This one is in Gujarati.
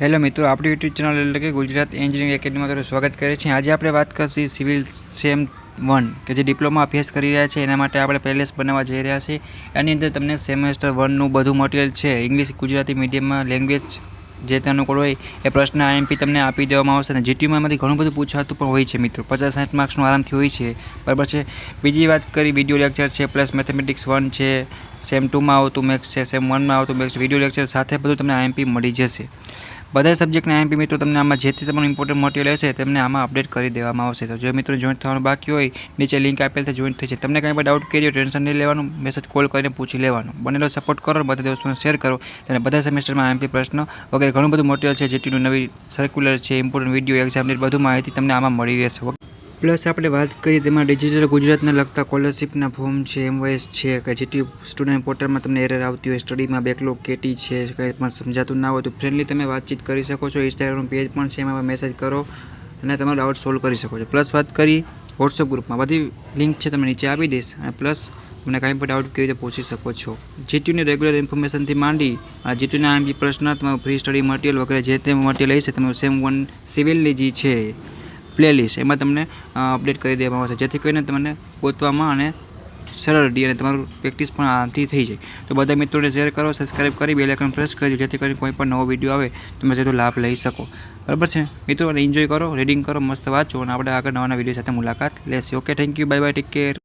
હેલો મિત્રો, આપણી યુટ્યુબ ચેનલ એટલે કે ગુજરાત એન્જિનિયરિંગ એકેડમીમાં તમારું સ્વાગત કરે છે। આજે આપણે વાત કરીશું સિવિલ સેમ 1 કે જે ડિપ્લોમા અભ્યાસ કરી રહ્યા છે એના માટે આપણે પ્લેલિસ્ટ બનાવવા જઈ રહ્યા છીએ। એની અંદર તમને સેમેસ્ટર 1નું બધું મટીરિયલ છે, ઇંગ્લિશ ગુજરાતી મીડિયમમાં લેંગ્વેજ જે તે અનુકૂળ હોય એ પ્રશ્ન આઈએમપી તમને આપી દેવામાં આવશે અને જીટીયુમાં એમાંથી ઘણું બધું પૂછાતું પણ હોય છે મિત્રો, 50-60 માર્ક્સનું આરામથી હોય છે, બરાબર છે। બીજી વાત કરી વિડીયો લેક્ચર છે, પ્લસ મેથેમેટિક્સ 1 છે, સેમ 2માં આવતું મેથ્સ છે, સેમ 1માં આવતું મેથ્સ, વિડીયો લેક્ચર સાથે બધું તમને આઈએમપી મળી જશે। બધા સબ્જેક્ટના આઈએમપી મિત્રો તમને આમાં જે તે તમારું ઇમ્પોર્ટન્ટ મટીરિયલ હશે તેમને આમાં અપડેટ કરી દેવામાં આવશે। તો જો મિત્રો જોઈન્ટ થવાનું બાકી હોય નીચે લિંક આપેલ છે, જોઈન્ટ થઈ છે। તમને કંઈ પણ ડાઉટ કર્યો ટેન્શન નહીં લેવાનું, મેસેજ કોલ કરીને પૂછી લેવાનું। બનેલો સપોર્ટ કરો, બધા દોસ્તોને શેર કરો, અને બધા સેમેસ્ટરમાં આઈએમપી પ્રશ્ન વગેરે ઘણું બધું મટીરિયલ છે, જેટીનું નવી સર્ક્યુલર છે, ઇમ્પોર્ટન્ટ વિડીયો એક્ઝામની બધું માહિતી તમને આમાં મળી રહેશે। પ્લસ આપણે વાત કરીએ તેમાં ડિજિટલ ગુજરાતને લગતા સ્કોલરશિપના ફોર્મ છે, એમવાયસ છે, કે જેટી સ્ટુડન્ટ પોર્ટલમાં તમને એરર આવતી હોય, સ્ટડીમાં બેકલોગ કેટી છે, કંઈ પણ સમજાતું ના હોય તો ફ્રેન્ડલી તમે વાતચીત કરી શકો છો। ઇન્સ્ટાગ્રામ પેજ પણ છે, એમાં મેસેજ કરો અને તમારો ડાઉટ સોલ્વ કરી શકો છો। પ્લસ વાત કરી વોટ્સઅપ ગ્રુપમાં, બધી લિંક છે તમને નીચે આપી દઈશ, અને પ્લસ તમને કાંઈ પણ ડાઉટ કેવી રીતે પૂછી શકો છો। જીટીયુની રેગ્યુલર ઇન્ફોર્મેશનથી માંડી જીટીયુના આઈએમપી પ્રશ્ન, તમારું ફ્રી સ્ટડી મટીરિયલ વગેરે જે તે મટીરિયલ હશે તમારું સેમ 1 સિવિલની જે છે પ્લેલિસ્ટ એમાં તમને અપડેટ કરી દેવામાં આવશે, જેથી કરીને તમને ગોતવામાં અને સરળ રહે અને તમારું પ્રેક્ટિસ પણ આરામથી થઈ જાય। તો બધા મિત્રોને શેર કરો, સબસ્ક્રાઈબ કરી બેલ આઇકન પ્રેસ કરજો, જેથી કરીને કોઈ પણ નવો વિડીયો આવે તમે જેટલો લાભ લઈ શકો, બરાબર છે મિત્રો। અને એન્જોય કરો, રીડિંગ કરો, મસ્ત વાંચો, અને આપણે આગળ નવા વિડીયો સાથે મુલાકાત લેશે। Okay, thank you, bye bye, take care.